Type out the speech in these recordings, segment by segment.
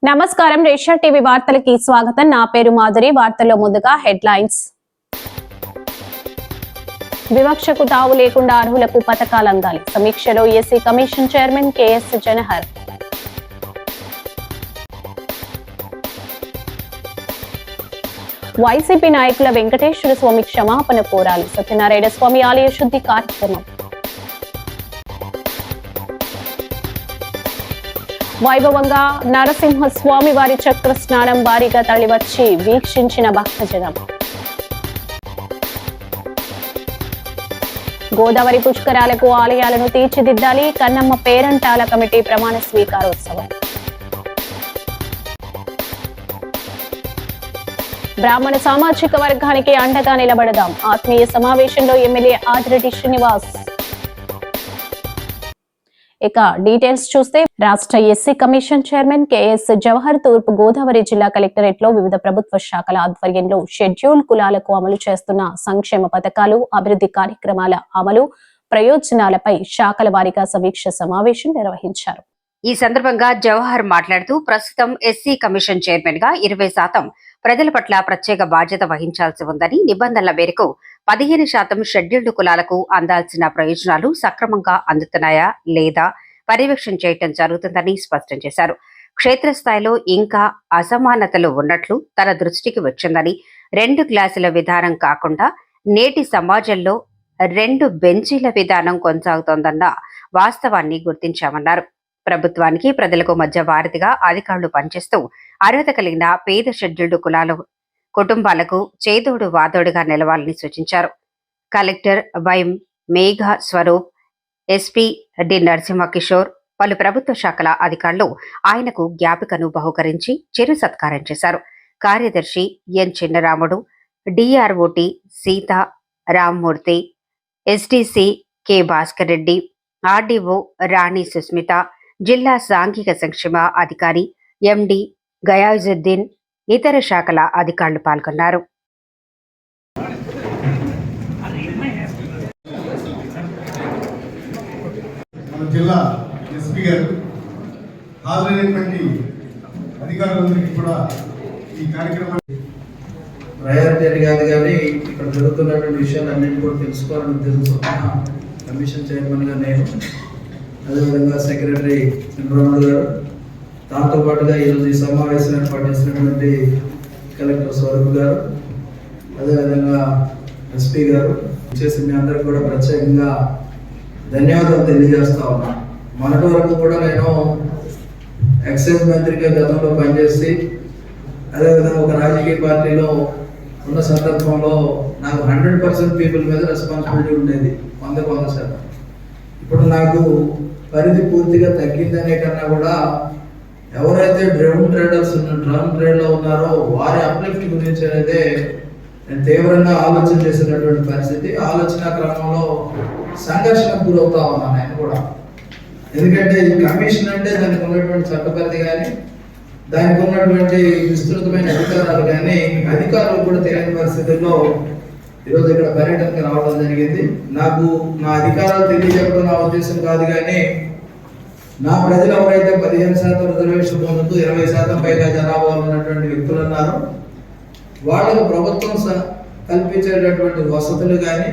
నమస్కారం, రేషియా టీవీ వార్తలకి స్వాగతం. నా పేరు మాధురి. వార్తల్లో ముందుగా హెడ్లైన్స్. వివక్షకు తావు లేకుండా అర్హులకు పథకాలు అందాలి. సమీక్షలో SC commission chairman KS Jawahar. YCP నాయకుల వెంకటేశ్వర స్వామి క్షమాపణ కోరాలి. సత్యనారాయణ స్వామి ఆలయ శుద్ధి కార్యక్రమం. వైభవంగా నరసింహ స్వామి వారి చక్ర స్నానం భారీగా తరలివచ్చి వీక్షించిన భక్తజనం. గోదావరి పుష్కరాలకు ఆలయాలను తీర్చిదిద్దాలి. కన్నమ్మ పేరంటాల కమిటీ ప్రమాణ స్వీకారోత్సవం. బ్రాహ్మణ సామాజిక వర్గానికి అండగా నిలబడదాం. ఆత్మీయ సమావేశంలో ఎమ్మెల్యే ఆదిరెడ్డి శ్రీనివాస్. ఇక డీటెయిల్స్ చూస్తే, రాష్ట్ర SC commission chairman KS Jawahar తూర్పు గోదావరి జిల్లా కలెక్టరేట్ లో వివిధ ప్రభుత్వ శాఖల ఆధ్వర్యంలో షెడ్యూల్ కులాలకు అమలు చేస్తున్న సంక్షేమ పథకాలు, అభివృద్ధి కార్యక్రమాల అమలు ప్రయోజనాలపై శాఖల వారీగా సమీక్ష సమావేశం నిర్వహించారు. ఈ సందర్భంగా జవహర్ మాట్లాడుతూ, ప్రస్తుతం ఎస్సీ కమిషన్ చైర్మన్ గా 20% ప్రజల పట్ల ప్రత్యేక బాధ్యత వహించాల్సి ఉందని, నిబంధనల మేరకు 15% షెడ్యూల్డ్ కులాలకు అందాల్సిన ప్రయోజనాలు సక్రమంగా అందుతున్నాయా లేదా పర్యవేక్షణ చేయటం జరుగుతుందని స్పష్టం చేశారు. క్షేత్రస్థాయిలో ఇంకా అసమానతలు ఉన్నట్లు తన దృష్టికి వచ్చిందని, 2 క్లాసుల విధానం కాకుండా నేటి సమాజంలో 2 బెంచీల విధానం కొనసాగుతోందన్న వాస్తవాన్ని గుర్తించామన్నారు. ప్రభుత్వానికి ప్రజలకు మధ్య వారధిగా అధికారులు పనిచేస్తూ అర్హత కలిగిన పేద షెడ్యూల్డ్ కులాల కుటుంబాలకు చేదోడు వాదోడుగా నిలవాలని సూచించారు. కలెక్టర్ వై మేఘ స్వరూప్, ఎస్పీ డి నరసింహ కిషోర్, పలు ప్రభుత్వ శాఖల అధికారులు ఆయనకు జ్ఞాపికను బహుకరించి చిరు సత్కారం చేశారు. కార్యదర్శి ఎన్ చిన్నరాముడు, డిఆర్ఓటి Sita Rammurthy, SDC K Bhaskar Reddy, RDO Rani Sushmita, జిల్లా సాంఘిక సంక్షేమ అధికారి ఎండి గయాజుద్దీన్, ఇతర శాఖల అధికారులు పాల్గొన్నారు. జిల్లా ఎస్పీ గారు, హాజరైనటువంటి అధికారులందరికీ కూడా ఈ కార్యక్రమాన్ని ప్రయారిటీ కాదు కానీ ఇక్కడ జరుగుతున్నటువంటి విషయాలన్నింటినీ కూడా తెలుసుకోవాలని తెలుసుకున్న కమిషన్ చైర్మన్గా నేను, అదేవిధంగా సెక్రటరీ చంద్రరాముడు గారు, దాంతో పాటుగా ఈరోజు ఈ సమావేశాన్ని పాటించినటువంటి కలెక్టర్ స్వరూప్ గారు, అదేవిధంగా ఎస్పీ గారు చేసి మీ అందరికి కూడా ప్రత్యేకంగా ధన్యవాదాలు తెలియజేస్తా ఉన్నాను. మొన్నటి వరకు కూడా నేను ఎక్సైజ్ మంత్రిగా గతంలో పనిచేసి, అదేవిధంగా ఒక రాజకీయ పార్టీలో ఉన్న సందర్భంలో నాకు 100% పీపుల్ మీద రెస్పాన్సిబిలిటీ ఉండేది, 100%. ఇప్పుడు నాకు పరిధి పూర్తిగా తగ్గిందనే కన్నా కూడా ఎవరైతే డ్రమ్ ట్రేడ్లో ఉన్నారో వారి అప్లిఫ్ట్ గురించి అనేది నేను తీవ్రంగా ఆలోచన చేసినటువంటి పరిస్థితి. ఆలోచన క్రమంలో సంఘర్షణకు గురవుతా ఉన్నాను నేను కూడా. ఎందుకంటే ఈ కమిషన్ అంటే దానికి ఉన్నటువంటి చట్టపరిధి కానీ, దానికి ఉన్నటువంటి విస్తృతమైన అధికారాలు కానీ, అధికారులు కూడా తెలియని పరిస్థితుల్లో ఈరోజు ఇక్కడ పర్యటనకి రావడం జరిగింది. నాకు నా అధికారాలు తెలియజెప్పడం నా ఉద్దేశం కాదు, కానీ నా ప్రజలు ఎవరైతే 15% రిజర్వేషన్ పొందుతూ 20% పైగా జనాభా ఉన్నటువంటి వ్యక్తులు ఉన్నారు, వాళ్ళకు ప్రభుత్వం కల్పించేటటువంటి వసతులు కానీ,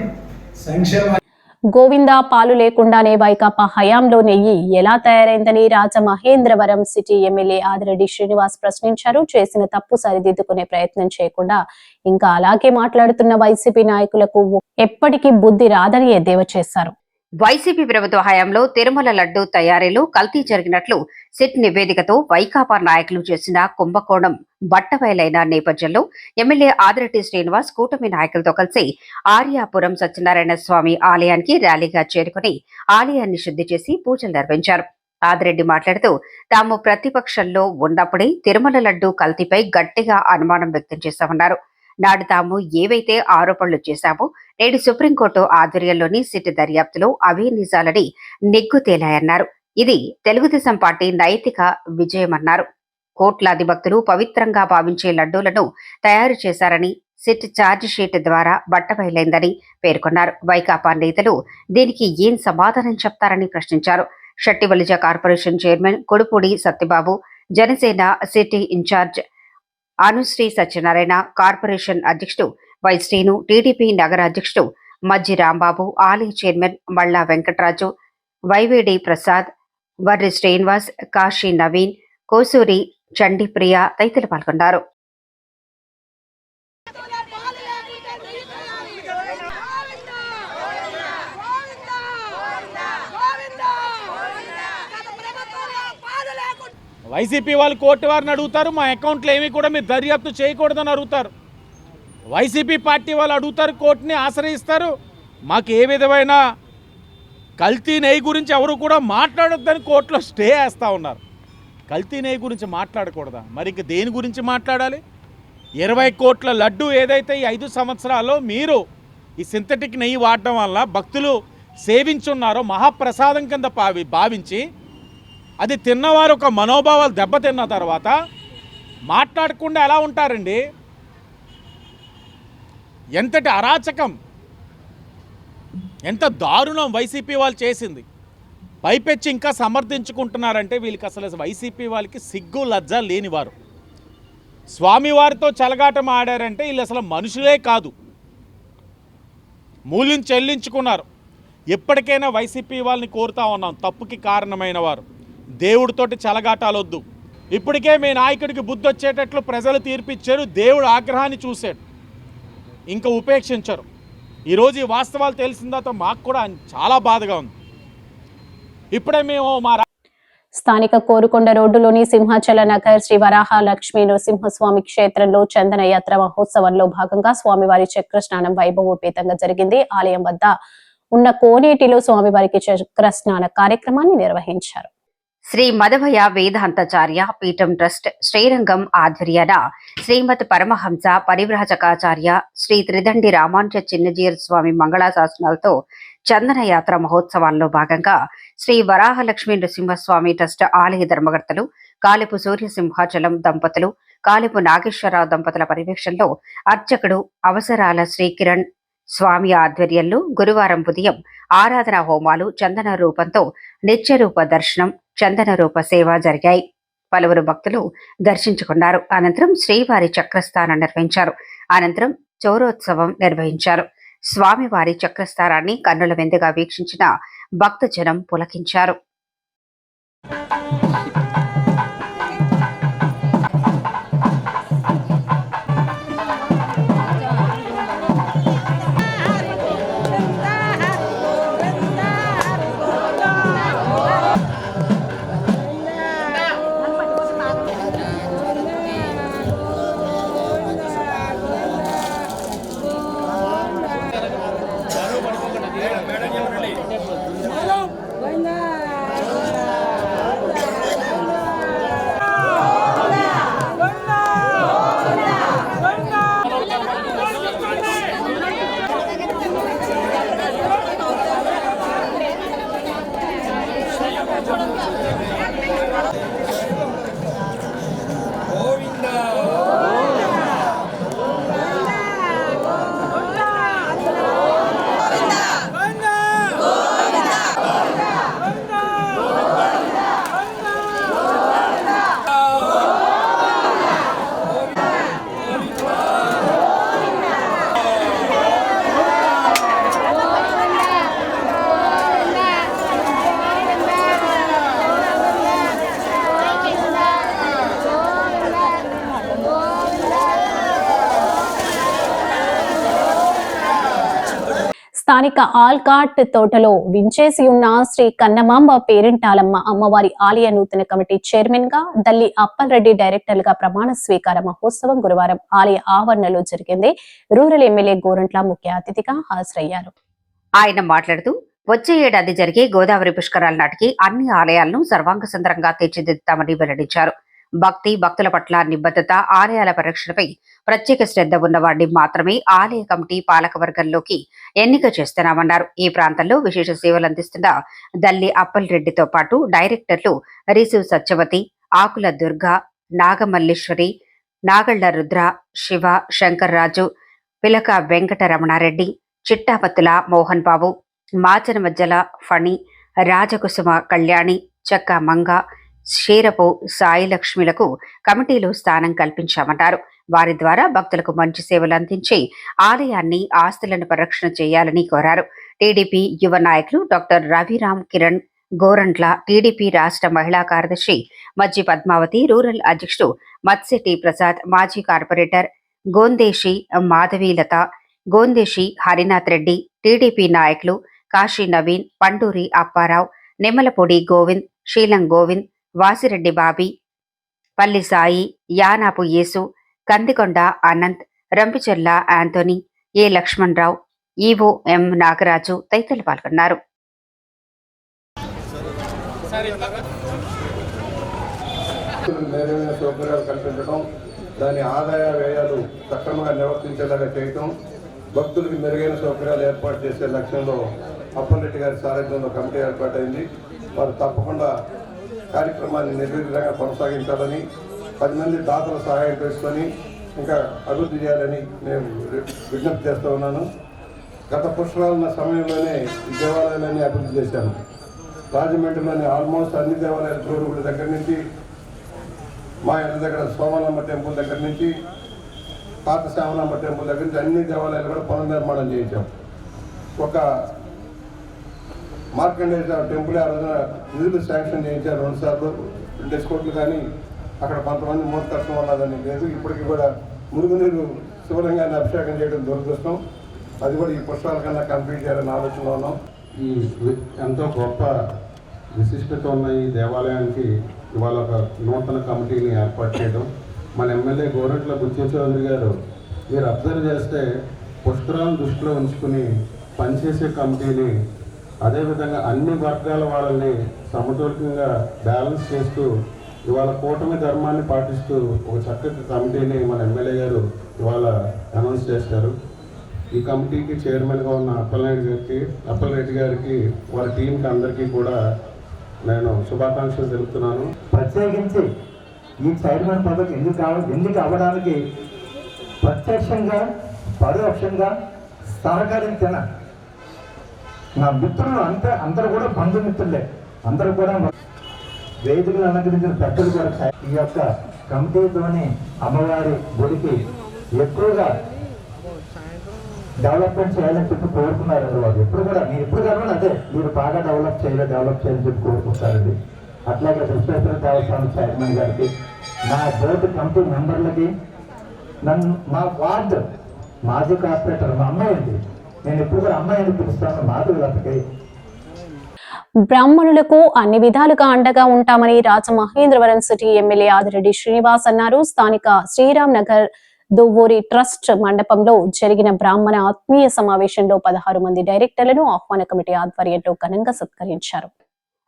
సంక్షేమ. గోవిందా పాలు లేకుండానే వైకాపా హయాంలో నెయ్యి ఎలా తయారైందని రాజమహేంద్రవరం సిటీ ఎమ్మెల్యే ఆదిరెడ్డి శ్రీనివాస్ ప్రశ్నించారు. చేసిన తప్పు సరిదిద్దుకునే ప్రయత్నం చేయకుండా ఇంకా అలాగే మాట్లాడుతున్న వైసీపీ నాయకులకు ఎప్పటికీ బుద్ధి రాదని ఎద్దేవా చేశారు. వైసీపీ ప్రభుత్వ హయాంలో తిరుమల లడ్డూ తయారీలో కల్తీ జరిగినట్లు సిట్ నివేదికతో వైకాపా నాయకులు చేసిన కుంభకోణం బట్టబయలైన నేపథ్యంలో ఎమ్మెల్యే ఆదిరెడ్డి శ్రీనివాస్ కూటమి నాయకులతో కలిసి ఆర్యాపురం సత్యనారాయణ స్వామి ఆలయానికి ర్యాలీగా చేరుకుని ఆలయాన్ని శుద్ధి చేసి పూజలు నిర్వహించారు. ఆదిరెడ్డి మాట్లాడుతూ, తాము ప్రతిపక్షంలో ఉన్నప్పుడే తిరుమల లడ్డూ కల్తీపై గట్టిగా అనుమానం వ్యక్తం చేశామన్నారు. నాడు తాము ఏవైతే ఆరోపణలు చేశామో నేడు సుప్రీంకోర్టు ఆధ్వర్యంలోని సిట్ దర్యాప్తులో అవే నిజాలని నిగ్గు తేలాయన్నారు. ఇది తెలుగుదేశం పార్టీ నైతిక విజయమన్నారు. కోట్లాది భక్తులు పవిత్రంగా భావించే లడ్డూలను తయారు చేశారని సిట్ ఛార్జ్ షీట్ ద్వారా బట్టబయలైందని పేర్కొన్నారు. వైకాపా నేతలు దీనికి ఏం సమాధానం చెప్తారని ప్రశ్నించారు. Settibalija corporation chairman Kodupudi Satyababu, Janasena city incharge Anusri Satyanarayana, corporation అధ్యక్షుడు వై శ్రీను, టీడీపీ నగర అధ్యక్షుడు మజ్జి రాంబాబు, ఆలయ చైర్మన్ మల్లా వెంకటరాజు, వైవేడి ప్రసాద్, వర్రి శ్రీనివాస్, కాశీ నవీన్, కోసూరి చండీప్రియ తదితరులు పాల్గొన్నారు. వైసీపీ వాళ్ళు కోర్టు వారిని అడుగుతారు, మా అకౌంట్లో ఏమీ కూడా మీరు దర్యాప్తు చేయకూడదని అడుగుతారు. వైసీపీ పార్టీ వాళ్ళు అడుగుతారు, కోర్టుని ఆశ్రయిస్తారు. మాకు ఏ విధమైన కల్తీ నెయ్యి గురించి ఎవరు కూడా మాట్లాడొద్దని కోర్టులో స్టే వేస్తూ ఉన్నారు. కల్తీ నెయ్యి గురించి మాట్లాడకూడదా? మరి ఇంక దేని గురించి మాట్లాడాలి? 20 కోట్ల లడ్డు ఏదైతే ఈ 5 సంవత్సరాల్లో మీరు ఈ సింథటిక్ నెయ్యి వాడడం వల్ల భక్తులు సేవించున్నారో మహాప్రసాదం కింద భావించి అది తిన్నవారు ఒక మనోభావాలు దెబ్బతిన్న తర్వాత మాట్లాడకుండా ఎలా ఉంటారండి? ఎంతటి అరాచకం, ఎంత దారుణం వైసీపీ వాళ్ళు చేసింది. పైపెచ్చి ఇంకా సమర్థించుకుంటున్నారంటే వీళ్ళకి అసలు వైసీపీ వాళ్ళకి సిగ్గు లజ్జ లేనివారు. స్వామివారితో చెలగాటం ఆడారంటే వీళ్ళు అసలు మనుషులే కాదు, మూల్యం చెల్లించుకున్నారు. ఎప్పటికైనా వైసీపీ వాళ్ళని కోరుతా ఉన్నాం, తప్పుకి కారణమైన వారు దేవుడితోటి చెలగాటాలొద్దు. ఇప్పటికే మీ నాయకుడికి బుద్ధి వచ్చేటట్లు ప్రజలు తీర్పిచ్చారు, దేవుడు ఆగ్రహాన్ని చూశాడు, ఇంకా ఉపేక్షించరు. ఈరోజు ఈ వాస్తవాలు తెలిసిన తర్వాత మాకు కూడా చాలా బాధగా ఉంది. ఇప్పుడే మేము మా స్థానిక కోరుకొండ రోడ్డులోని సింహాచల నగర్ శ్రీ వరాహ లక్ష్మీ నృసింహస్వామి క్షేత్రంలో చందన యాత్ర మహోత్సవంలో భాగంగా స్వామివారి చక్ర స్నానం వైభవోపేతంగా జరిగింది. ఆలయం వద్ద ఉన్న కోనేటిలో స్వామివారికి చక్ర స్నాన కార్యక్రమాన్ని నిర్వహించారు. శ్రీ మదభయ వేదాంతాచార్య పీఠం ట్రస్ట్ శ్రీరంగం ఆధ్వర్యాన శ్రీమద్ పరమహంస పరివ్రాజకాచార్య శ్రీ త్రిదండి రామానుజ చిన్నజీర స్వామి మంగళాశాసనాలతో చందన యాత్ర మహోత్సవాల్లో భాగంగా శ్రీ వరాహలక్ష్మీ నృసింహస్వామి ట్రస్ట్ ఆలయ ధర్మకర్తలు కాలిపు సూర్య సింహాచలం దంపతులు, కాలిపు నాగేశ్వరరావు దంపతుల పర్యవేక్షణలో అర్చకుడు అవసరాల శ్రీ కిరణ్ స్వామి ఆధ్వర్యంలో గురువారం ఉదయం ఆరాధన హోమాలు, చందన రూపంతో నిత్యరూప దర్శనం, చందన రూప సేవ జరిగాయి. పలువురు భక్తులు దర్శించుకున్నారు. అనంతరం శ్రీవారి చక్రస్థానం నిర్వహించారు. అనంతరం చౌరోత్సవం నిర్వహించారు. స్వామివారి చక్రస్థానాన్ని కన్నుల విందుగా వీక్షించిన భక్తజనం పులకించారు. స్థానిక ఆల్కాట్ తోటలో వించేసి ఉన్న శ్రీ కన్నమాంబ పేరింటాలమ్మ అమ్మవారి ఆలయ నూతన కమిటీ చైర్మన్ గా దల్లి అప్పల్ రెడ్డి డైరెక్టర్ గా ప్రమాణ స్వీకార మహోత్సవం గురువారం ఆలయ ఆవరణలో జరిగింది. రూరల్ ఎమ్మెల్యే గోరంట్ల ముఖ్య అతిథిగా హాజరయ్యారు. ఆయన మాట్లాడుతూ వచ్చే ఏడాది జరిగే గోదావరి పుష్కరాల నాటికి అన్ని ఆలయాలను సర్వాంగ సుందరంగా తీర్చిదిద్దుతామని వెల్లడించారు. భక్తుల పట్ల నిబద్ధత, ఆలయాల పరిరక్షణపై ప్రత్యేక శ్రద్ధ ఉన్నవారిని మాత్రమే ఆలయ కమిటీ పాలక వర్గంలోకి ఎన్నిక చేస్తున్నామన్నారు. ఈ ప్రాంతంలో విశేష సేవలు అందిస్తున్న దల్లి అప్పల్ రెడ్డితో పాటు డైరెక్టర్లు రిసు సత్యవతి, ఆకుల దుర్గా, నాగమల్లేశ్వరి, నాగళ్ల రుద్ర, శివ, శంకర్రాజు, పిలక వెంకటరమణారెడ్డి, చిట్టాపత్తుల మోహన్ బాబు, మాచన మధ్యల ఫణి, రాజకుసుమ కళ్యాణి, చెక్క మంగ, క్షీరపు సాయి లక్ష్మిలకు కమిటీలో స్థానం కల్పించామన్నారు. వారి ద్వారా భక్తులకు మంచి సేవలు అందించి ఆలయాన్ని ఆస్తులను పరిరక్షణ చేయాలని కోరారు. టీడీపీ యువ నాయకులు డాక్టర్ రవిరామ్ కిరణ్ గోరంట్ల, టీడీపీ రాష్ట్ర మహిళా కార్యదర్శి మజ్జి పద్మావతి, రూరల్ అధ్యక్షుడు మత్సెట్టి ప్రసాద్, మాజీ కార్పొరేటర్ గోందేశి మాధవీలత, గోందేశి హరినాథ్ రెడ్డి, టీడీపీ నాయకులు కాశీ నవీన్, పండూరి అప్పారావు, నిమ్మలపూడి గోవింద్, శీలం గోవింద్, వాసిరెడ్డి బాబీ, పల్లి సాయి, యానాపు యేసు, కందికొండ అనంత్, రంపిచెర్ల యాంటోనీ, ఏ లక్ష్మణరావు, ఈవో ఎం నాగరాజు తదితరులు పాల్గొన్నారు. మెరుగైన సౌకర్యాలు కల్పించడం, దాని ఆదాయ వ్యయాలు సక్రమంగా నిర్వర్తించేలాగా చేయటం, భక్తులకు మెరుగైన సౌకర్యాలు ఏర్పాటు చేసే లక్ష్యంలో అప్పలరెడ్డి గారి సారథ్యంలో కమిటీ ఏర్పాటైంది. వారు తప్పకుండా కార్యక్రమాన్ని నిర్విఘ్నంగా కొనసాగించాలని, 10 మంది దాతల సహాయం చేసుకొని ఇంకా అభివృద్ధి చేయాలని నేను విజ్ఞప్తి చేస్తూ ఉన్నాను. గత పుష్కరాలున్న సమయంలోనే ఈ దేవాలయాలన్నీ అభివృద్ధి చేశాను. రాజమండ్రిలోని ఆల్మోస్ట్ అన్ని దేవాలయాల గుడి దగ్గర నుంచి, మా ఇంటి దగ్గర సోమలమ్మ టెంపుల్ దగ్గర నుంచి, పాత శ్యామలమ్మ టెంపుల్ దగ్గర నుంచి అన్ని దేవాలయాలు కూడా పునర్నిర్మాణం చేయించాం. ఒక మార్కండేయ టెంపుల్ ఆ రోజున నిధులు శాంక్షన్ చేయించారు 2 సార్లు, 2 కోట్లు, కానీ అక్కడ కొంతమంది మూర్ఖత్వం ఉన్నదని లేదు. ఇప్పటికీ కూడా మురుగునీరు శివలింగాన్ని అభిషేకం చేయడం దురదృష్టం. అది కూడా ఈ పుష్పాల కన్నా కంప్లీట్ చేయాలని ఆలోచనలో ఉన్నాం. ఈ ఎంతో గొప్ప విశిష్టత ఉన్న ఈ దేవాలయానికి ఇవాళ ఒక నూతన కమిటీని ఏర్పాటు చేయడం, మన ఎమ్మెల్యే గోరంట్ల బుచ్చి చౌదరి గారు మీరు అబ్జర్వ్ చేస్తే పుష్కరాలను దృష్టిలో ఉంచుకుని పనిచేసే కమిటీని, అదేవిధంగా అన్ని వర్గాల వాళ్ళని సమతుల్యంగా బ్యాలెన్స్ చేస్తూ ఇవాళ కూటమి ధర్మాన్ని పాటిస్తూ ఒక చక్కటి కమిటీని మన ఎమ్మెల్యే గారు ఇవాళ అనౌన్స్ చేశారు. ఈ కమిటీకి చైర్మన్గా ఉన్న అప్పలరెడ్డి గారికి వారి టీంకి అందరికీ కూడా నేను శుభాకాంక్షలు తెలుపుతున్నాను. ప్రత్యేకించి ఈ చైర్మన్ పదవి ఎందుకు అవ్వడానికి ప్రత్యక్షంగా పరోక్షంగా సహకరించిన నా మిత్రులు అందరూ కూడా బంధుమిత్రులే, అందరూ కూడా వేదికలు అలంకరించిన పెద్దలు కూడా ఈ యొక్క కమిటీతోని అమ్మవారి గుడికి ఎక్కువగా డెవలప్మెంట్ చేయాలని చెప్పి కోరుకున్నారు. వారు ఎప్పుడు కూడా మీరు ఎప్పుడు కావాలి అదే మీరు బాగా డెవలప్ చేయాలని చెప్పి కోరుకుంటారండి. అట్లాగే విశ్వేశ్వర దేవస్థానం చైర్మన్ గారికి, నా బోర్డు కమిటీ మెంబర్లకి, మా వార్డు మాజీ కార్పొరేటర్ మా అమ్మాయి అండి, నేను ఎప్పుడు కూడా అమ్మాయిని పిలుస్తాను, మాధవులకి. బ్రాహ్మణులకు అన్ని విధాలుగా అండగా ఉంటామని రాజమహేంద్రవరం సిటీ ఎమ్మెల్యే ఆదిరెడ్డి శ్రీనివాస్ అన్నారు. స్థానిక శ్రీరామ్ నగర్ దువ్వూరి ట్రస్ట్ మండపంలో జరిగిన బ్రాహ్మణ ఆత్మీయ సమావేశంలో 16 మంది డైరెక్టర్లను ఆహ్వాన కమిటీ ఆధ్వర్యంలో ఘనంగా సత్కరించారు.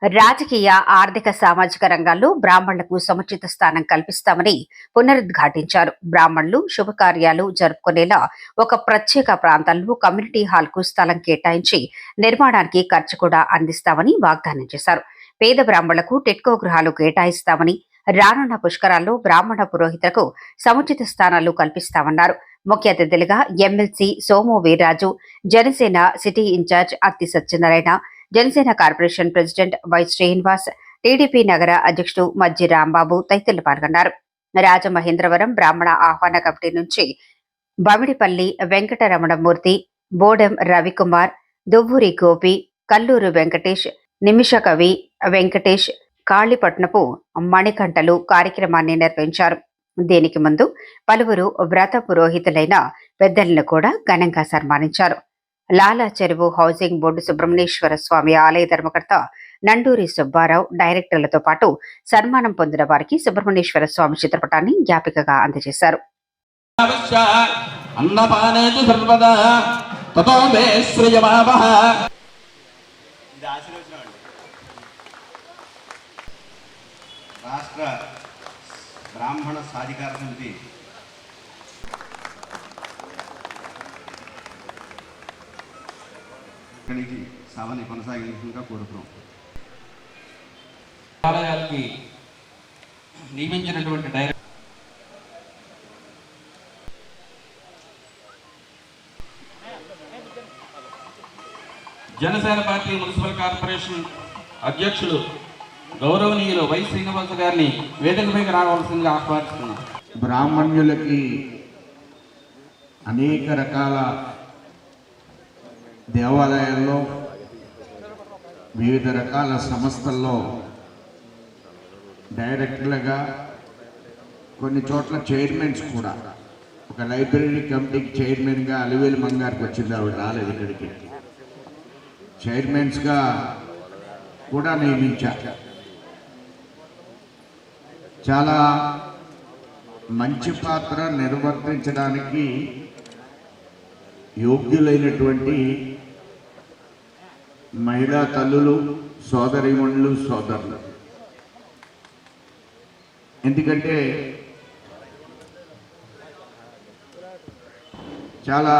రాజకీయ, ఆర్థిక, సామాజిక రంగాల్లో బ్రాహ్మణులకు సముచిత స్థానం కల్పిస్తామని పునరుద్ఘాటించారు. బ్రాహ్మణులు శుభకార్యాలు జరుపుకునేలా ఒక ప్రత్యేక ప్రాంతంలో కమ్యూనిటీ హాల్ కు స్థలం కేటాయించి నిర్మాణానికి ఖర్చు కూడా అందిస్తామని వాగ్దానం చేశారు. పేద బ్రాహ్మణులకు టిట్కో గృహాలు కేటాయిస్తామని, రానున్న పుష్కరాల్లో బ్రాహ్మణ పురోహితులకు సముచిత స్థానాలు కల్పిస్తామన్నారు. ముఖ్య అతిథులుగా MLC Somu Veerraju, Janasena city incharge Atti Satyanarayana, Janasena corporation president Y Srinivas, TDP నగర అధ్యక్షుడు మజ్జి రాంబాబు తదితరులు పాల్గొన్నారు. రాజమహేంద్రవరం బ్రాహ్మణ ఆహ్వాన కమిటీ నుంచి బమిడిపల్లి వెంకటరమణమూర్తి, బోడెం రవికుమార్, దువ్వూరి గోపి, కల్లూరు వెంకటేష్, నిమిషకవి వెంకటేష్, కాళీపట్నపు మణికంఠలు కార్యక్రమాన్ని నిర్వహించారు. దీనికి ముందు పలువురు వ్రత పురోహితులైన పెద్దలను కూడా ఘనంగా సన్మానించారు. లాలా చెరువు హౌసింగ్ బోర్డు సుబ్రహ్మణ్యేశ్వర స్వామి ఆలయ ధర్మకర్త నండూరి సుబ్బారావు డైరెక్టర్లతో పాటు సన్మానం పొందిన వారికి సుబ్రహ్మణ్యేశ్వర స్వామి చిత్రపటాన్ని జ్ఞాపికగా అందజేశారు. రాష్ట్ర బ్రాహ్మణ సాధికార సమితి ఇక్కడికి సభని కొనసాగించగా కోరుతున్నాం. ఆలయాలకి నియమించినటువంటి director Janasena party municipal corporation అధ్యక్షులు గౌరవనీయులు వై శ్రీనివాస గారిని వేదికపైకి రావాల్సిందిగా ఆహ్వానిస్తున్నాం. బ్రాహ్మణ్యులకి అనేక రకాల దేవాలయాల్లో వివిధ రకాల సంస్థల్లో డైరెక్టర్లుగా, కొన్ని చోట్ల చైర్మన్స్ కూడా, ఒక లైబ్రరీ కమిటీకి చైర్మన్గా అలివేలు మంగారికి వచ్చింది, ఆవిడ రాలేదు ఇక్కడికి. చైర్మన్స్గా కూడా నియమించారు. చాలా మంచి పాత్ర నిర్వర్తించడానికి యోగ్యులైనటువంటి మహిళా తల్లులు, సోదరీమణులు, సోదరులు. ఎందుకంటే చాలా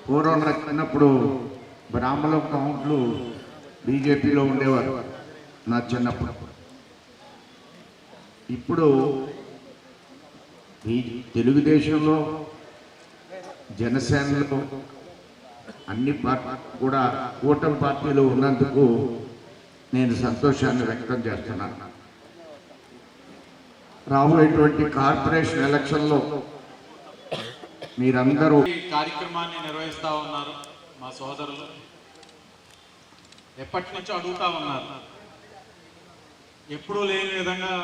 పూర్వం చిన్నప్పుడు బ్రాహ్మణ కౌంట్లు బీజేపీలో ఉండేవారు నా చిన్నప్పుడు. ఇప్పుడు ఈ తెలుగుదేశంలో, జనసేనలో అన్ని పార్టీ కూడా కూటమి పార్టీలు ఉన్నందుకు నేను సంతోషాన్ని వ్యక్తం చేస్తున్నాను. రాబోయేటువంటి కార్పొరేషన్ ఎలక్షన్లో మీరందరూ ఈ కార్యక్రమాన్ని నిర్వహిస్తూ ఉన్నారు. మా సోదరులు ఎప్పటి నుంచో అడుగుతా ఉన్నారు. ఎప్పుడూ లేని విధంగా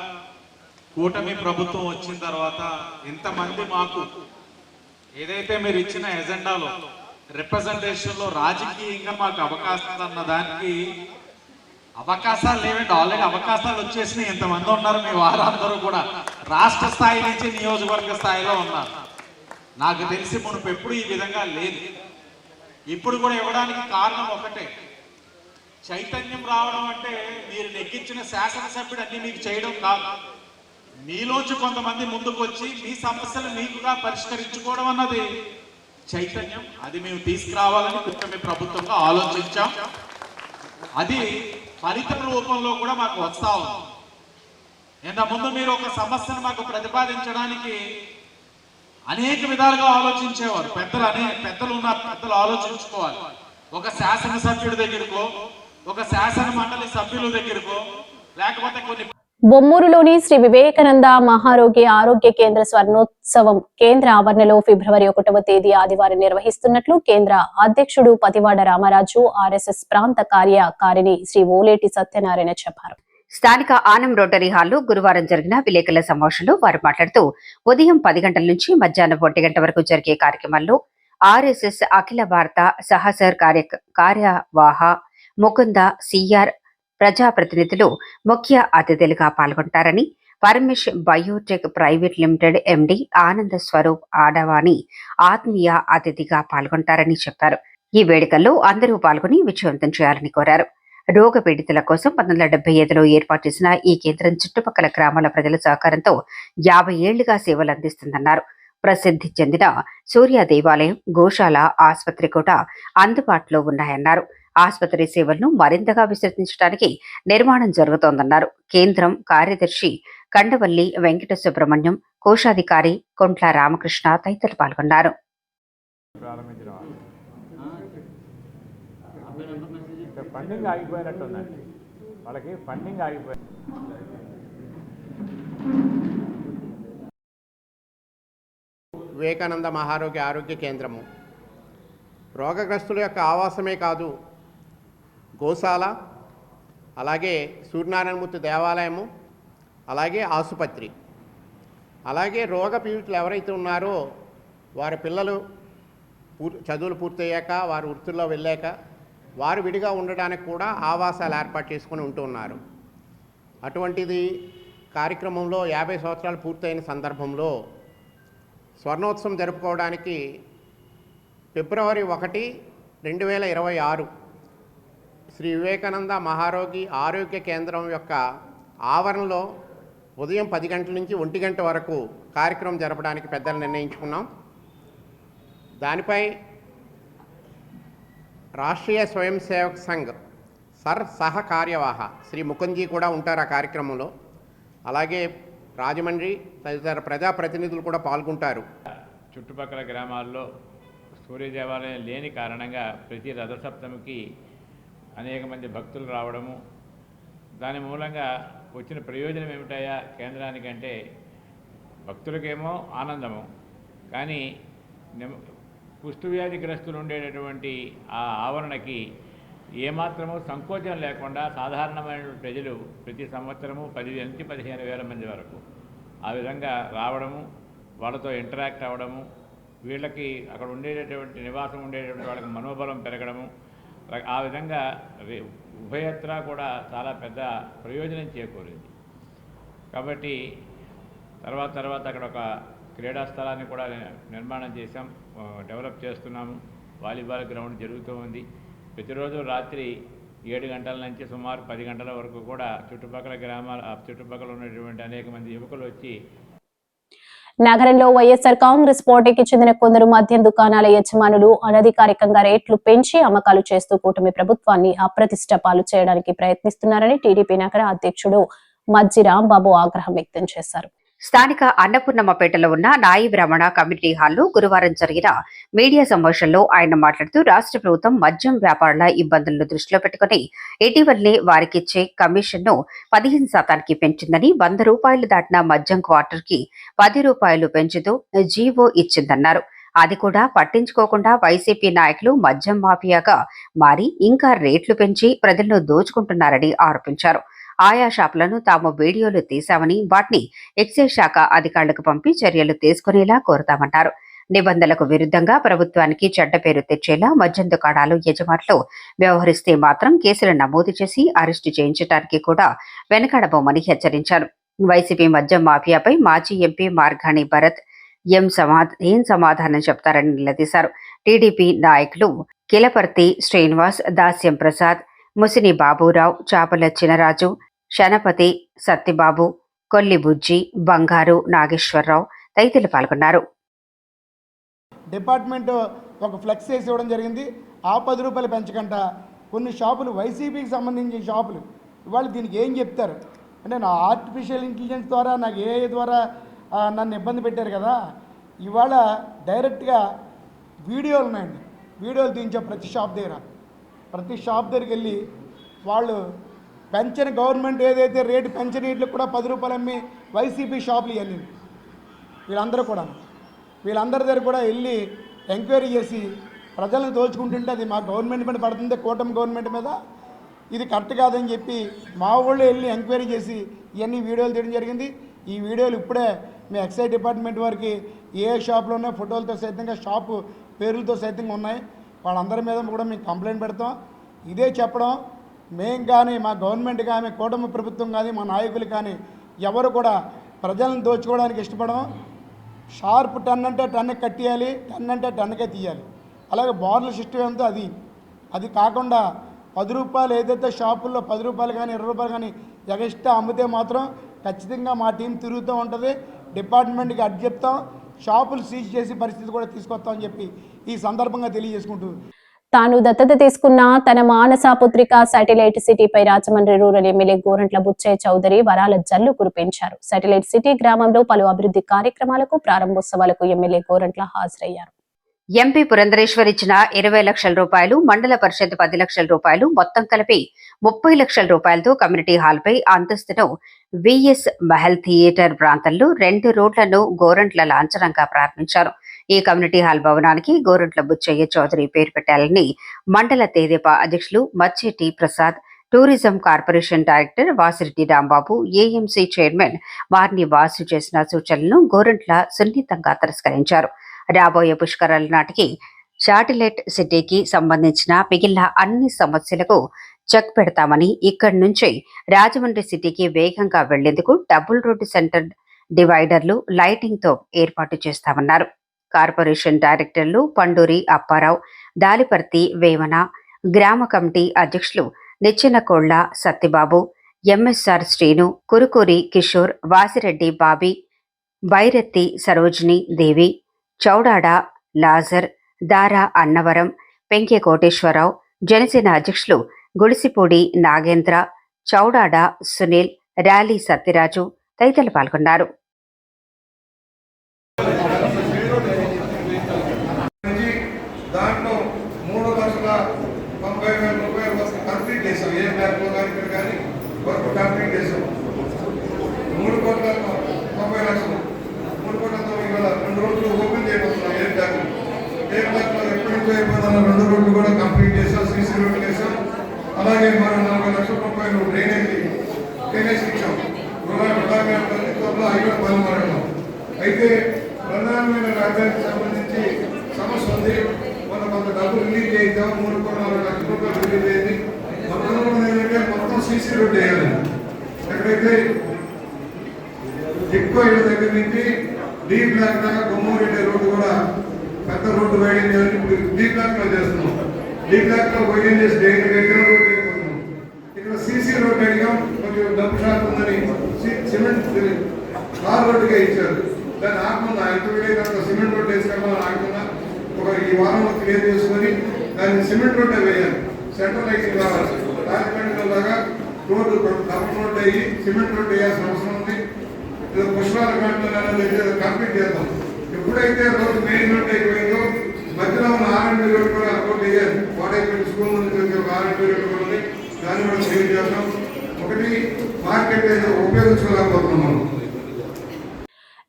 కూటమి ప్రభుత్వం వచ్చిన తర్వాత ఇంతమంది మాకు ఏదైతే మీరు ఇచ్చిన ఎజెండాలో రిప్రజెంటేషన్లో రాజకీయంగా మాకు అవకాశాలు అన్న దానికి అవకాశాలు లేవండి. ఆల్రెడీ అవకాశాలు వచ్చేసినాయి. ఇంతమంది ఉన్నారు మీ వారందరూ కూడా రాష్ట్ర స్థాయి నుంచి నియోజకవర్గ స్థాయిలో ఉన్నారు. నాకు తెలిసి మునుపు ఎప్పుడు ఈ విధంగా లేదు. ఇప్పుడు కూడా ఇవ్వడానికి కారణం ఒకటే, చైతన్యం రావడం. అంటే మీరు నెగ్గించిన శాసనసభ్యుడు అన్ని మీకు చేయడం కాదు, మీలోంచి కొంతమంది ముందుకు వచ్చి మీ సమస్యలు మీకుగా పరిష్కరించుకోవడం అన్నది చైతన్యం. అది మేము తీసుకురావాలని కూటమి ప్రభుత్వంగా ఆలోచించాం. అది ఫలిత రూపంలో కూడా మాకు వస్తా ఉంది. ఇంతకుముందు మీరు ఒక సమస్యను మాకు ప్రతిపాదించడానికి అనేక విధాలుగా ఆలోచించేవారు. పెద్దలు ఉన్నారు, పెద్దలు ఆలోచించుకోవాలి. ఒక శాసనసభ్యుడి దగ్గరకో, ఒక శాసన మండలి సభ్యుల దగ్గరకో, లేకపోతే కొన్ని బొమ్మూరులోని శ్రీ వివేకానంద ఆరోగ్య కేంద్ర స్వర్ణోత్సవం కేంద్ర ఆవరణలో ఫిబ్రవరి 1వ తేదీ ఆదివారం నిర్వహిస్తున్నట్లు కేంద్ర అధ్యక్షుడు పతివాడ రామరాజు, ఆర్ఎస్ఎస్ ప్రాంత కార్యకారిణి శ్రీ ఓలేటి సత్యనారాయణ చెప్పారు. స్థానిక ఆనం రోటరీ హాల్లో గురువారం జరిగిన విలేకరుల సమావేశంలో వారు మాట్లాడుతూ, ఉదయం 10 గంటల నుంచి మధ్యాహ్నం 1 గంట వరకు జరిగే కార్యక్రమంలో ఆర్ఎస్ఎస్ అఖిల భారత సహసర్ కార్యవాహ ముకుంద సిఆర్ ప్రజాప్రతినిధులు ముఖ్య అతిథులుగా పాల్గొంటారని, పరమేష్ బయోటెక్ ప్రైవేట్ లిమిటెడ్ ఎండి ఆనంద స్వరూప్ ఆడవాణి ఆత్మీయ అతిథిగా పాల్గొంటారని చెప్పారు. ఈ వేడుకల్లో అందరూ పాల్గొని విజయవంతం చేయాలని కోరారు. రోగ పీడితుల కోసం 1975లో ఏర్పాటు చేసిన ఈ కేంద్రం చుట్టుపక్కల గ్రామాల ప్రజల సహకారంతో 50 ఏళ్లుగా సేవలు అందిస్తుందన్నారు. ప్రసిద్ధి చెందిన సూర్య దేవాలయం, గోశాల, ఆసుపత్రి కూడా అందుబాటులో ఉన్నాయన్నారు. ఆసుపత్రి సేవలను మరింతగా విస్తరించడానికి నిర్మాణం జరుగుతోందన్నారు. కేంద్రం కార్యదర్శి కండవల్లి వెంకట సుబ్రహ్మణ్యం, కోశాధికారి కొంట్ల రామకృష్ణ తదితరులు పాల్గొన్నారు. ఫండింగ్ ఆగిపోయినట్టుందండి, వాళ్ళకి ఫండింగ్ ఆగిపోయి. వివేకానంద ఆరోగ్య కేంద్రము రోగగ్రస్తుల యొక్క ఆవాసమే కాదు, గోశాల, అలాగే సూర్యనారాయణమూర్తి దేవాలయము, అలాగే ఆసుపత్రి, అలాగే రోగ పీడితులు ఎవరైతే ఉన్నారో వారి పిల్లలు చదువులు పూర్తయ్యాక వారు వృత్తుల్లో వెళ్ళాక వారు విడిగా ఉండడానికి కూడా ఆవాసాలు ఏర్పాటు చేసుకుని ఉంటూ ఉన్నారు. అటువంటిది కార్యక్రమంలో 50 సంవత్సరాలు పూర్తయిన సందర్భంలో స్వర్ణోత్సవం జరుపుకోవడానికి ఫిబ్రవరి 1, 2026 శ్రీ వివేకానంద ఆరోగ్య కేంద్రం యొక్క ఆవరణలో ఉదయం 10 గంటల నుంచి 1 గంట వరకు కార్యక్రమం జరపడానికి పెద్దలు నిర్ణయించుకున్నాం. దానిపై రాష్ట్రీయ స్వయం సేవక్ సంఘ్ సహ కార్యవాహ శ్రీ ముకుందీ కూడా ఉంటారు ఆ కార్యక్రమంలో. అలాగే రాజమండ్రి తదితర ప్రజాప్రతినిధులు కూడా పాల్గొంటారు. చుట్టుపక్కల గ్రామాల్లో సూర్య దేవాలయం లేని కారణంగా ప్రతి రథసప్తమికి అనేక మంది భక్తులు రావడము, దాని మూలంగా వచ్చిన ప్రయోజనం ఏమిటయా కేంద్రానికంటే భక్తులకేమో ఆనందము, కానీ కుష్టు వ్యాధిగ్రస్తులు ఉండేటటువంటి ఆ ఆవరణకి ఏమాత్రమూ సంకోచం లేకుండా సాధారణమైన ప్రజలు ప్రతి సంవత్సరము 10,000 నుంచి 15,000 మంది వరకు ఆ విధంగా రావడము, వాళ్ళతో ఇంటరాక్ట్ అవ్వడము, వీళ్ళకి అక్కడ ఉండేటటువంటి నివాసం ఉండేటటువంటి వాళ్ళకి మనోబలం పెరగడము, ఆ విధంగా ఉభయత్ర కూడా చాలా పెద్ద ప్రయోజనం చేకూరింది. కాబట్టి తర్వాత అక్కడ ఒక క్రీడా స్థలాన్ని కూడా నిర్మాణం చేశాం, డెవలప్ చేస్తున్నాము. వాలీబాల్ గ్రౌండ్ జరుగుతూ ఉంది. ప్రతిరోజు రాత్రి 7 గంటల నుంచి సుమారు 10 గంటల వరకు కూడా చుట్టుపక్కల చుట్టుపక్కల ఉన్నటువంటి అనేక మంది యువకులు వచ్చి నగరంలో వైఎస్ఆర్ కాంగ్రెస్ పార్టీకి చెందిన కొందరు మద్యం దుకాణాల యజమానులు అనధికారికంగా రేట్లు పెంచి అమ్మకాలు చేస్తూ కూటమి ప్రభుత్వాన్ని అప్రతిష్ట పాలు చేయడానికి ప్రయత్నిస్తున్నారని టీడీపీ నగర అధ్యక్షుడు మజ్జి రాంబాబు ఆగ్రహం వ్యక్తం చేశారు. స్థానిక అన్నపూర్ణమ్మపేటలో ఉన్న నాయి బ్రాహ్మణ కమ్యూనిటీ హాల్లో గురువారం జరిగిన మీడియా సమావేశంలో ఆయన మాట్లాడుతూ రాష్ట్ర ప్రభుత్వం మద్యం వ్యాపారుల ఇబ్బందులను దృష్టిలో పెట్టుకుని ఇటీవలనే వారికిచ్చే కమిషన్ను 15% పెంచిందని, 100 రూపాయలు దాటిన మద్యం క్వార్టర్కి 10 రూపాయలు పెంచుతూ జీవో ఇచ్చిందన్నారు. అది కూడా పట్టించుకోకుండా వైసీపీ నాయకులు మద్యం మాఫియాగా మారి ఇంకా రేట్లు పెంచి ప్రజలను దోచుకుంటున్నారని ఆరోపించారు. ఆయా షాపులను తాము వీడియోలు తీశామని, వాటిని ఎక్సైజ్ శాఖ అధికారులకు పంపి చర్యలు తీసుకునేలా కోరుతామన్నారు. నిబంధనలకు విరుద్ధంగా ప్రభుత్వానికి చెడ్డ పేరు తెచ్చేలా మద్యం దుకాణాలు యజమానులు వ్యవహరిస్తే మాత్రం కేసులు నమోదు చేసి అరెస్టు చేయించడానికి కూడా వెనకాడబోమని హెచ్చరించారు. వైసీపీ మద్యం మాఫియాపై మాజీ ఎంపీ మార్గాని భరత్ ఏం సమాధానం చెప్తారని నిలదీశారు. టీడీపీ నాయకులు కిలపర్తి శ్రీనివాస్, దాస్యం ప్రసాద్, ముసిని బాబురావు, చాపల చినరాజు, శనపతి సత్తిబాబు, కొల్లి బుజ్జి, బంగారు నాగేశ్వరరావు తదితరులు పాల్గొన్నారు. డిపార్ట్మెంట్ ఒక ఫ్లెక్స్ వేసి ఇవ్వడం జరిగింది. ఆ 10 రూపాయలు పెంచకంట కొన్ని షాపులు వైసీపీకి సంబంధించిన షాపులు ఇవాళ దీనికి ఏం చెప్తారు అంటే, నా ఆర్టిఫిషియల్ ఇంటెలిజెన్స్ ద్వారా నాకు ఏఐ ద్వారా నన్ను ఇబ్బంది పెట్టారు కదా. ఇవాళ డైరెక్ట్గా వీడియోలు ఉన్నాయండి, వీడియోలు తీయించా ప్రతి షాప్ దగ్గరికి వెళ్ళి వాళ్ళు పెంచని గవర్నమెంట్ ఏదైతే రేటు పెంచని వీటికి కూడా 10 రూపాయలు అమ్మి వైసీపీ షాపులు ఇవన్నీ వీళ్ళందరి దగ్గర కూడా వెళ్ళి ఎంక్వైరీ చేసి ప్రజలను దోచుకుంటుంటే అది మా గవర్నమెంట్ మీద పడుతుంది, కూటమి గవర్నమెంట్ మీద, ఇది కరెక్ట్ కాదని చెప్పి మా వాళ్ళు వెళ్ళి ఎంక్వైరీ చేసి ఇవన్నీ వీడియోలు తీయడం జరిగింది. ఈ వీడియోలు ఇప్పుడే మీ ఎక్సైజ్ డిపార్ట్మెంట్ వారికి ఏ షాప్లోనే ఫోటోలతో సైతంగా షాపు పేర్లతో సైతంగా ఉన్నాయి. వాళ్ళందరి మీద కూడా మేము కంప్లైంట్ పెడతాం. ఇదే చెప్పడం, మేము కానీ మా గవర్నమెంట్ కానీ కూటమి ప్రభుత్వం కానీ మా నాయకులు కానీ ఎవరు కూడా ప్రజలను దోచుకోవడానికి ఇష్టపడం. షార్ప్ 10 అంటే 10 కట్టేయాలి, 10 అంటే 10కే తీయాలి. అలాగే బార్ల సిస్టమ్ ఎంతో అది కాకుండా 10 రూపాయలు ఏదైతే షాపుల్లో 10 రూపాయలు కానీ 20 రూపాయలు కానీ ఎగస్ట్రా అమ్మితే మాత్రం ఖచ్చితంగా మా టీం తిరుగుతూ ఉంటుంది. డిపార్ట్మెంట్కి అడ్డు చెప్తాం, షాపులు సీజ్ చేసి పరిస్థితి కూడా తీసుకొస్తామని చెప్పి ఈ సందర్భంగా తెలియజేసుకుంటూ, తాను దత్తత తీసుకున్న తన మానస పుత్రిక శాటిలైట్ సిటీపై రాజమండ్రి రూరల్ ఎమ్మెల్యే గోరంట్ల బుచ్చయ్య చౌదరి వరాల జల్లు కురిపించారు. శాటిలైట్ సిటీ గ్రామంలో పలు అభివృద్ధి కార్యక్రమాలకు ప్రారంభోత్సవాలకు ఎమ్మెల్యే గోరంట్ల హాజరయ్యారు. ఎంపీ పురంధరేశ్వర్ ఇచ్చిన 20 లక్షల రూపాయలు, మండల పరిషత్ 10 లక్షల రూపాయలు, మొత్తం కలిపి 30 లక్షల రూపాయలతో కమ్యూనిటీ హాల్పై అంతస్తును విఎస్ మహల్ థియేటర్ ప్రాంతంలో 2 రోడ్లను గోరంట్ల లాంఛనంగా ప్రారంభించారు. ఈ కమ్యూనిటీ హాల్ భవనానికి గోరంట్ల బుచ్చయ్య చౌదరి పేరు పెట్టాలని మండల తెదేపా అధ్యక్షులు Macheti Prasad, tourism corporation director Vasireddy Rambabu, AMC chairman వారిని వాసు చేసిన సూచనలను గోరంట్ల సున్నితంగా తిరస్కరించారు. రాబోయే పుష్కరాల నాటికి శాటిలైట్ సిటీకి సంబంధించిన మిగిలిన అన్ని సమస్యలకు చెక్ పెడతామని, ఇక్కడి నుంచి రాజమండ్రి సిటీకి వేగంగా వెళ్లేందుకు డబుల్ రోడ్డు సెంటర్ డివైడర్లు, లైటింగ్తో ఏర్పాటు చేస్తామన్నారు. కార్పొరేషన్ డైరెక్టర్లు పండూరి అప్పారావు, దాలిపర్తి వేమన, గ్రామ కమిటీ అధ్యక్షులు నిచ్చెనకోళ్ల సత్తిబాబు, ఎంఎస్ఆర్ శ్రీను, కురుకూరి కిషోర్, వాసిరెడ్డి బాబీ, బైరెత్తి సరోజిని దేవి, చౌడాడ లాజర్, దారా అన్నవరం, పెంకె కోటేశ్వరరావు, జనసేన అధ్యక్షులు గుడిసిపూడి నాగేంద్ర, చౌడాడ సునీల్, ర్యాలీ సత్యరాజు తదితరులు పాల్గొన్నారు. దాంట్లో 3,90,000 రూపాయలు కంప్లీట్ చేసాం. ఏ బ్యాంకులో కానీ ఇక్కడ కానీ అలాగే మరో 40 లక్షల రూపాయలు డ్రైనేజ్ ఇచ్చాం. ప్రధానమైన ప్రభుత్వంలో అవి కూడా పాల్గొనడం. అయితే ప్రధానమైన రాజధానికి సంబంధించి సమస్య ఉంది. మనం కొంత డబ్బు రిలీజ్ చేద్దాం. 3.4 లక్షల రూపాయలు రిలీజ్ అయింది. మొత్తం ఏంటంటే మొత్తం సీసీ రోడ్డు వేయాలి. ఎక్కడైతే ఎక్కువ ఇళ్ళ దగ్గర నుంచి డీ బ్లాక్ దాకా గుమ్మూరెడ్డి రోడ్డు కూడా పెద్ద రోడ్డు వైడింగ్ చేయాలని ఇప్పుడు డీ బ్లాక్ లో చేస్తున్నాం. డీ బ్లాక్ లో వైడింగ్ చేసి రోడ్డు అయిపోతున్నాం. ఇక్కడ సీసీ రోడ్డు అడిగాం. కొంచెం డబ్బు షాప్ ఉందని సిమెంట్ కార్ రోడ్డుగా ఇచ్చారు. దాన్ని ఆకుండా ఎంత వీలైనంత సిమెంట్ రోడ్డు వేసుకోవాలని ఆకుండా ఈ వారంలో క్లియర్ చేసుకొని దాన్ని సిమెంట్ రోడ్డే వేయాలి. సెంట్రల్ లైటింగ్ కావాలి. రాజమండ్రిలో లాగా రోడ్డు డబుల్ రోడ్డు అయ్యి సిమెంట్ రోడ్డు వేయాల్సిన అవసరం ఉంది. పుష్పాల కంప్లీట్ చేద్దాం. ఎప్పుడైతే రోడ్డు మెయిన్ రోడ్డు అయిపోయిందో మధ్యలో ఉన్న R&B రోడ్డు కూడా రోడ్డు వేయాలి. వాడైపోయిన స్కూల్ నుంచి వచ్చే R&B రోడ్డు కూడా ఉంది. దాన్ని కూడా క్లియర్ చేద్దాం. ఒకటి మార్కెట్ అయితే ఉపయోగించుకోలేకపోతున్నాం.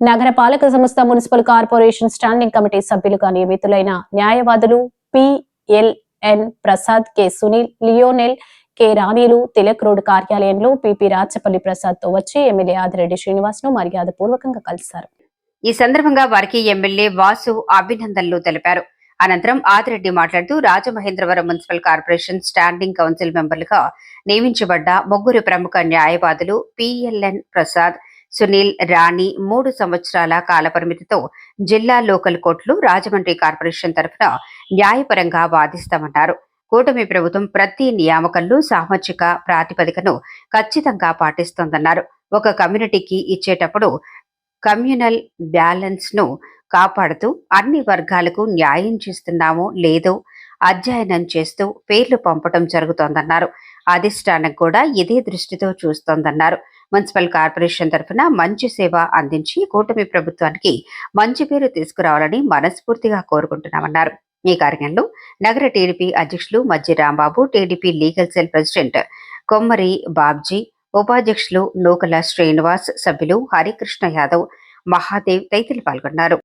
నగర పాలక సంస్థ మున్సిపల్ కార్పొరేషన్ స్టాండింగ్ కమిటీ సభ్యులుగా నియమితులైన న్యాయవాదులు PLN Prasad, K Sunil, Lionel, K రాణీలు తిలక్ రోడ్ కార్యాలయంలో PP రాచపల్లి ప్రసాద్ తో వచ్చి ఎమ్మెల్యే ఆదిరెడ్డి శ్రీనివాస్ ను మర్యాద పూర్వకంగా కలిశారు. ఈ సందర్భంగా వారికి ఎమ్మెల్యే వాసు అభినందనలు తెలిపారు. అనంతరం ఆదిరెడ్డి మాట్లాడుతూ Rajamahendravaram municipal corporation standing council మెంబర్లుగా నియమించబడ్డ 3 ప్రముఖ న్యాయవాదులు PLN ప్రసాద్, సునీల్, రాణి 3 సంవత్సరాల కాలపరిమితితో జిల్లా లోకల్ కోర్టులు రాజమండ్రి కార్పొరేషన్ తరఫున న్యాయపరంగా వాదిస్తామన్నారు. కూటమి ప్రభుత్వం ప్రతి నియామకంలో సామాజిక ప్రాతిపదికను ఖచ్చితంగా పాటిస్తోందన్నారు. ఒక కమ్యూనిటీకి ఇచ్చేటప్పుడు కమ్యూనల్ బ్యాలెన్స్ ను కాపాడుతూ అన్ని వర్గాలకు న్యాయం చేస్తున్నామో లేదో అధ్యయనం చేస్తూ పేర్లు పంపడం జరుగుతోందన్నారు. అధిష్టానం కూడా ఇదే దృష్టితో చూస్తోందన్నారు. మున్సిపల్ కార్పొరేషన్ తరఫున మంచి సేవ అందించి కూటమి ప్రభుత్వానికి మంచి పేరు తీసుకురావాలని మనస్ఫూర్తిగా కోరుకుంటున్నామన్నారు. ఈ కార్యక్రమంలో నగర టీడీపీ అధ్యక్షులు Majji Rambabu, TDP legal cell president Kommari Babji, ఉపాధ్యక్షులు నూకల శ్రీనివాస్, సభ్యులు హరికృష్ణ యాదవ్, మహాదేవ్ తదితరులు పాల్గొన్నారు.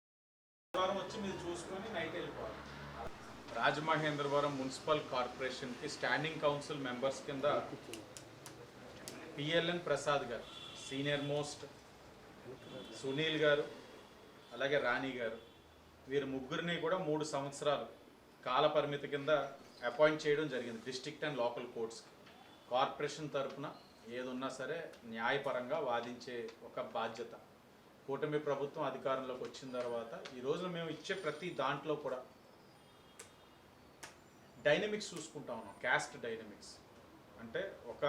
రాజమహేంద్రవరం మున్సిపల్ కార్పొరేషన్ కి స్టాండింగ్ కౌన్సిల్ మెంబర్స్ కింద PLN Prasad garu, senior most, Sunil గారు, అలాగే రాణి గారు, వీరు ముగ్గురిని కూడా 3 సంవత్సరాలు కాల పరిమితి కింద అపాయింట్ చేయడం జరిగింది. డిస్ట్రిక్ట్ అండ్ లోకల్ కోర్ట్స్కి కార్పొరేషన్ తరఫున ఏదున్నా సరే న్యాయపరంగా వాదించే ఒక బాధ్యత కూటమి ప్రభుత్వం అధికారంలోకి వచ్చిన తర్వాత ఈ రోజున మేము ఇచ్చే ప్రతి దాంట్లో కూడా డైనమిక్స్ చూసుకుంటా ఉన్నాం. క్యాస్ట్ డైనమిక్స్ అంటే ఒక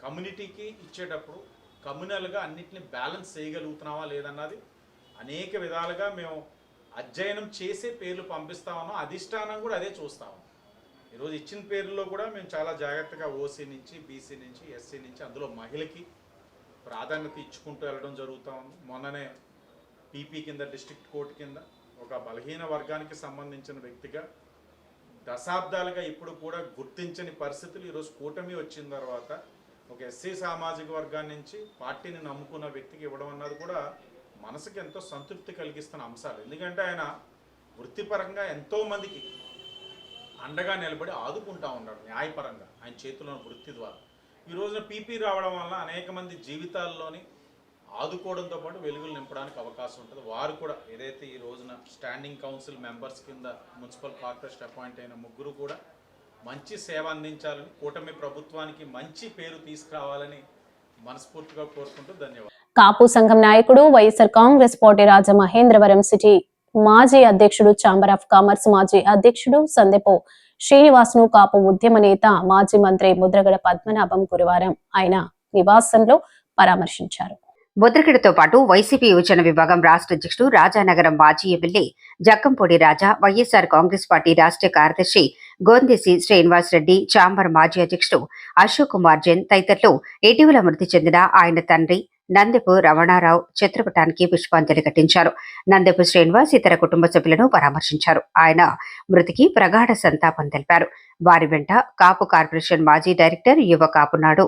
కమ్యూనిటీకి ఇచ్చేటప్పుడు కమ్యూనల్గా అన్నిటిని బ్యాలెన్స్ చేయగలుగుతున్నావా లేదన్నది అనేక విధాలుగా మేము అధ్యయనం చేసే పేర్లు పంపిస్తా ఉన్నాం. అధిష్టానం కూడా అదే చూస్తా ఉన్నాం. ఈరోజు ఇచ్చిన పేర్లలో కూడా మేము చాలా జాగ్రత్తగా OC నుంచి, BC నుంచి, SC నుంచి, అందులో మహిళకి ప్రాధాన్యత ఇచ్చుకుంటూ వెళ్ళడం జరుగుతూ ఉంది. మొన్ననే PP కింద డిస్ట్రిక్ట్ కోర్టు కింద ఒక బలహీన వర్గానికి సంబంధించిన వ్యక్తిగా దశాబ్దాలుగా ఇప్పుడు కూడా గుర్తించని పరిస్థితులు ఈరోజు కూటమి వచ్చిన తర్వాత ఒక SC సామాజిక వర్గాన్ని నుంచి పార్టీని నమ్ముకున్న వ్యక్తికి ఇవ్వడం అన్నది కూడా మనసుకి ఎంతో సంతృప్తి కలిగిస్తున్న అంశాలు. ఎందుకంటే ఆయన వృత్తిపరంగా ఎంతోమందికి అండగా నిలబడి ఆదుకుంటా ఉన్నాడు న్యాయపరంగా ఆయన చేతిలో వృత్తి ద్వారా. ఈ రోజున PP రావడం వల్ల అనేక మంది జీవితాల్లోని ఆదుకోవడంతో పాటు వెలుగులు నింపడానికి అవకాశం ఉంటుంది. వారు కూడా ఏదైతే ఈ రోజున స్టాండింగ్ కౌన్సిల్ మెంబర్స్ కింద మున్సిపల్ కార్పొరేషన్ అపాయింట్ అయిన 3 కూడా మంచి సేవ అందించాలని, కూటమి ప్రభుత్వానికి మంచి పేరు తీసుకురావాలని మనస్ఫూర్తిగా కోరుకుంటూ ధన్యవాదాలు. కాపు సంఘం నాయకుడు, వైఎస్ఆర్ కాంగ్రెస్ పార్టీ రాజమహేంద్రవరం సిటీ మాజీ అధ్యక్షుడు, ఛాంబర్ ఆఫ్ కామర్స్ మాజీ అధ్యక్షుడు సందెపో శ్రీనివాస్ ను కాపు ఉద్యమ నేత, మాజీ మంత్రి ముద్రగడ పద్మనాభం గురువారం ఆయన నివాసంలో పరామర్శించారు. ముద్రగడతో పాటు వైసీపీ యువజన విభాగం రాష్ట్ర అధ్యక్షుడు, రాజానగరం మాజీ ఎమ్మెల్యే జక్కంపూడి రాజా, వైఎస్ఆర్ కాంగ్రెస్ పార్టీ రాష్ట్ర కార్యదర్శి గోందేసి శ్రీనివాస్ రెడ్డి, ఛాంబర్ మాజీ అధ్యక్షుడు అశోక్ కుమార్ జైన్ తదితరులు ఇటీవల మృతి చెందిన ఆయన తండ్రి నందెపు రమణారావు చిత్రపటానికి పుష్పాంజలి ఘటించారు. నందెపు శ్రీనివాస్ ఇతర కుటుంబ సభ్యులను పరామర్శించారు. ఆయన మృతికి ప్రగాఢ సంతాపం తెలిపారు. వారి వెంట కాపు కార్పొరేషన్ మాజీ డైరెక్టర్, యువ కాపునాడు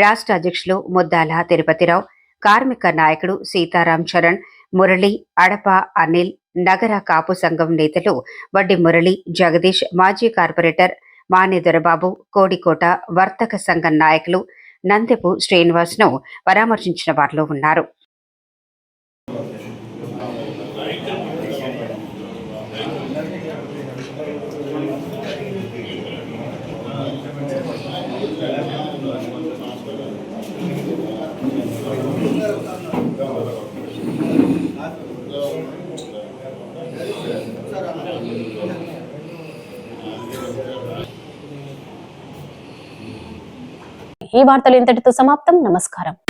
రాష్ట్ర అధ్యక్షులు ముద్దాల తిరుపతిరావు, కార్మిక నాయకుడు సీతారాం చరణ్, మురళి, అడప అనిల్, నగర కాపు సంఘం నేతలు వడ్డి మురళి, జగదీష్, మాజీ కార్పొరేటర్ మానే దొరబాబు, కోడికోట వర్తక సంఘం నాయకులు నందెపు శ్రీనివాస్ను పరామర్శించిన వారిలో ఉన్నారు. ఈ వార్తలు ఇంతటితో సమాప్తం. నమస్కారం.